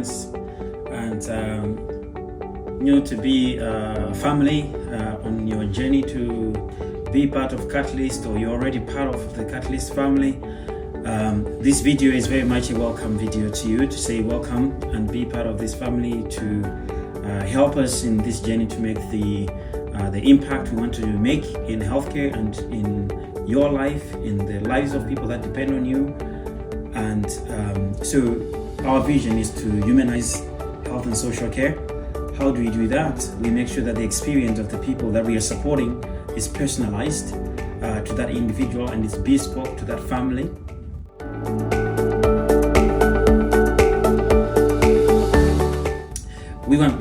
friends, and to be a family on your journey to be part of Catalyst, or you're already part of the Catalyst family. This video is very much a welcome video to you, to say welcome and be part of this family, to help us in this journey to make the impact we want to make in healthcare and in your life, in the lives of people that depend on you. And so our vision is to humanize health and social care. How do we do that? We make sure that the experience of the people that we are supporting is personalized to that individual and is bespoke to that family.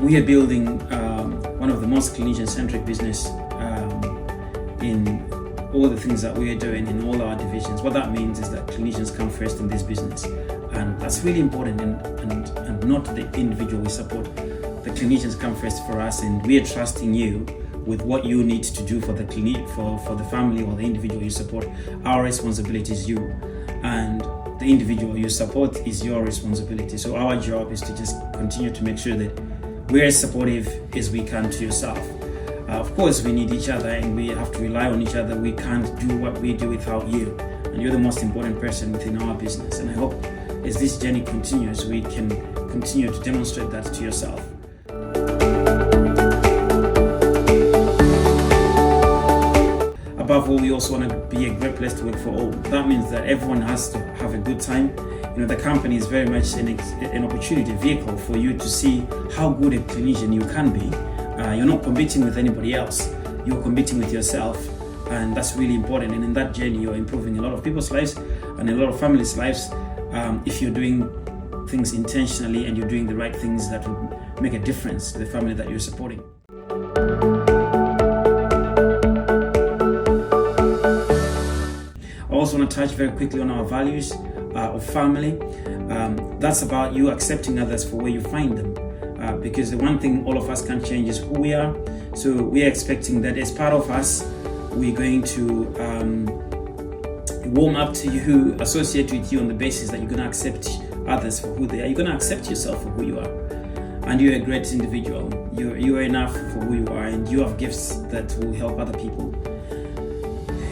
We are building one of the most clinician-centric business in all the things that we are doing in all our divisions. What that means is that clinicians come first in this business, and that's really important, and not the individual we support. The clinicians come first for us, and we are trusting you with what you need to do for the clinic, for the family or the individual you support. Our responsibility is you, and the individual you support is your responsibility. So our job is to just continue to make sure that we're as supportive as we can to yourself. Of course, we need each other and we have to rely on each other. We can't do what we do without you, and you're the most important person within our business. And I hope as this journey continues, we can continue to demonstrate that to yourself. Above all, we also want to be a great place to work for all. That means that everyone has to have a good time. The company is very much an opportunity vehicle for you to see how good a clinician you can be. You're not competing with anybody else. You're competing with yourself, and that's really important. And in that journey, you're improving a lot of people's lives and a lot of families' lives if you're doing things intentionally and you're doing the right things that will make a difference to the family that you're supporting. I also want to touch very quickly on our values of family. That's about you accepting others for where you find them. Because the one thing all of us can change is who we are. So we are expecting that as part of us, we're going to warm up to you, associate with you on the basis that you're going to accept others for who they are. You're going to accept yourself for who you are. And you're a great individual. You are enough for who you are, and you have gifts that will help other people.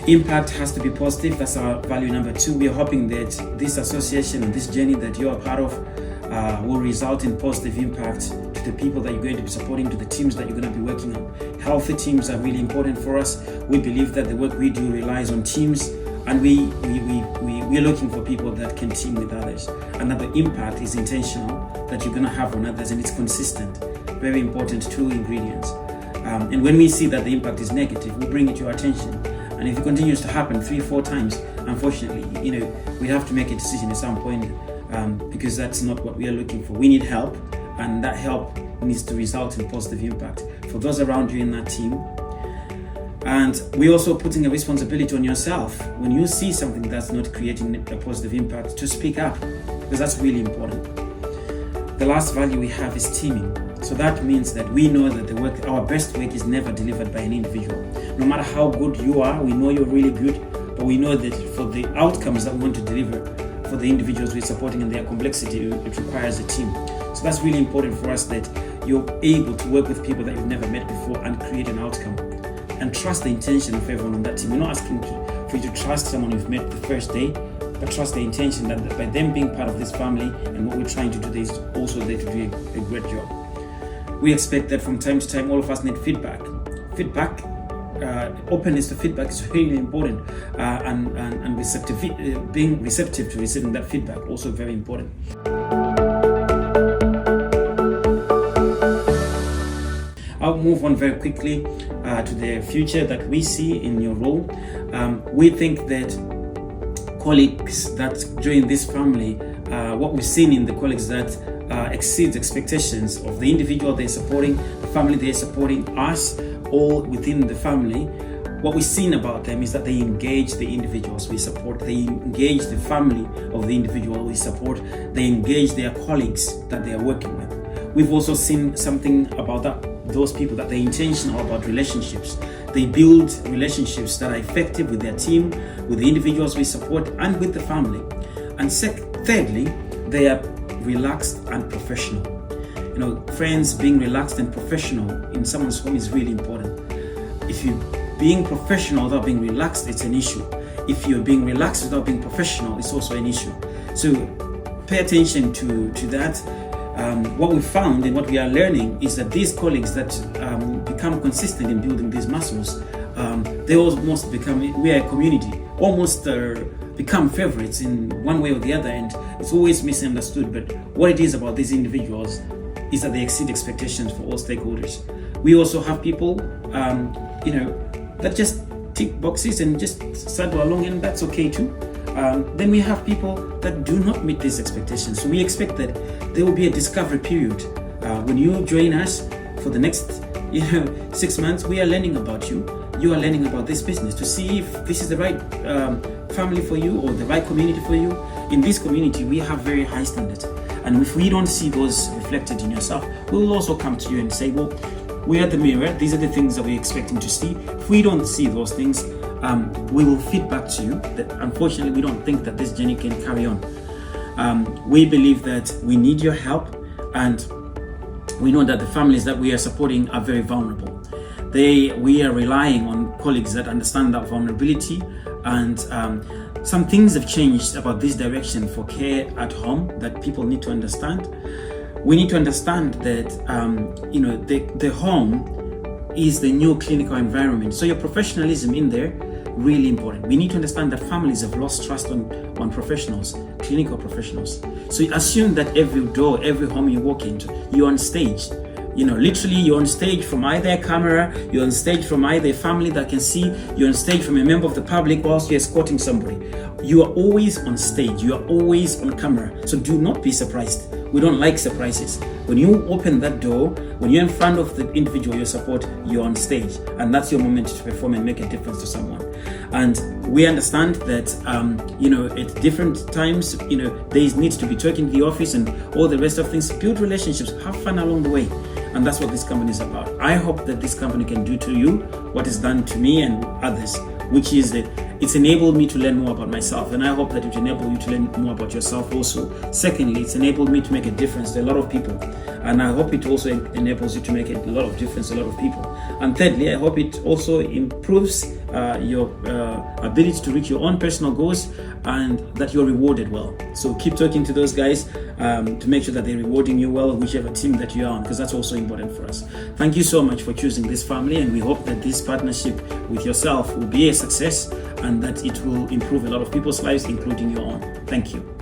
Impact has to be positive. That's our value number 2. We are hoping that this association and this journey that you are part of will result in positive impact to the people that you're going to be supporting, to the teams that you're going to be working on. Healthy teams are really important for us. We believe that the work we do relies on teams, and we're looking for people that can team with others, and that the impact is intentional, that you're going to have on others, and it's consistent. Very important 2 ingredients. And when we see that the impact is negative, we bring it to our attention. And if it continues to happen 3-4 times, unfortunately, we have to make a decision at some point, because that's not what we are looking for. We need help, and that help needs to result in positive impact for those around you in that team. And we're also putting a responsibility on yourself when you see something that's not creating a positive impact, to speak up, because that's really important. The last value we have is teaming. So that means that we know that our best work is never delivered by an individual. No matter how good you are, we know you're really good, but we know that for the outcomes that we want to deliver for the individuals we're supporting and their complexity, it requires a team. So that's really important for us, that you're able to work with people that you've never met before and create an outcome. And trust the intention of everyone on that team. We're not asking for you to trust someone you've met the first day, but trust the intention that by them being part of this family and what we're trying to do, is also there to do a great job. We expect that from time to time, all of us need feedback. Openness to feedback is really important, and being receptive to receiving that feedback, also very important. I'll move on very quickly to the future that we see in your role. We think that colleagues that join this family, what we've seen in the colleagues that exceeds expectations of the individual they're supporting, the family they're supporting, us, all within the family. What we've seen about them is that they engage the individuals we support, they engage the family of the individual we support, they engage their colleagues that they are working with. We've also seen something about those people, that they're intentional about relationships. They build relationships that are effective with their team, with the individuals we support, and with the family. And thirdly, they are relaxed and professional. You know, friends, being relaxed and professional in someone's home is really important. If you're being professional without being relaxed, it's an issue. If you're being relaxed without being professional, it's also an issue. So pay attention to that. What we found and what we are learning is that these colleagues that become consistent in building these muscles, they almost become, we are a community, almost become favorites in one way or the other, and it's always misunderstood. But what it is about these individuals is that they exceed expectations for all stakeholders. We also have people, that just tick boxes and just struggle along, and that's okay too. Then we have people that do not meet these expectations. So we expect that there will be a discovery period. When you join us for the next 6 months, we are learning about you. You are learning about this business to see if this is the right family for you or the right community for you. In this community, we have very high standards. And if we don't see those reflected in yourself, we will also come to you and say, well, we are the mirror. These are the things that we're expecting to see. If we don't see those things, we will feed back to you that unfortunately we don't think that this journey can carry on. We believe that we need your help, and we know that the families that we are supporting are very vulnerable. We are relying on colleagues that understand that vulnerability, and some things have changed about this direction for care at home that people need to understand. We need to understand that the home is the new clinical environment. So your professionalism in there, really important. We need to understand that families have lost trust on professionals, clinical professionals. So assume that every door, every home you walk into, you're on stage. Literally you're on stage from either a camera, you're on stage from either a family that can see, you're on stage from a member of the public whilst you're escorting somebody. You are always on stage, you are always on camera. So do not be surprised. We don't like surprises. When you open that door, when you're in front of the individual you support, you're on stage, and that's your moment to perform and make a difference to someone. And we understand that at different times, there needs to be talking to the office and all the rest of things. Build relationships, have fun along the way, and that's what this company is about. I hope that this company can do to you what is done to me and others, which is that it's enabled me to learn more about myself, and I hope that it will enable you to learn more about yourself also. Secondly, it's enabled me to make a difference to a lot of people, and I hope it also enables you to make a lot of difference to a lot of people. And thirdly, I hope it also improves your ability to reach your own personal goals, and that you're rewarded well. So keep talking to those guys to make sure that they're rewarding you well, whichever team that you're on, because that's also important for us. Thank you so much for choosing this family, and we hope that this partnership with yourself will be a success, and that it will improve a lot of people's lives, including your own. Thank you.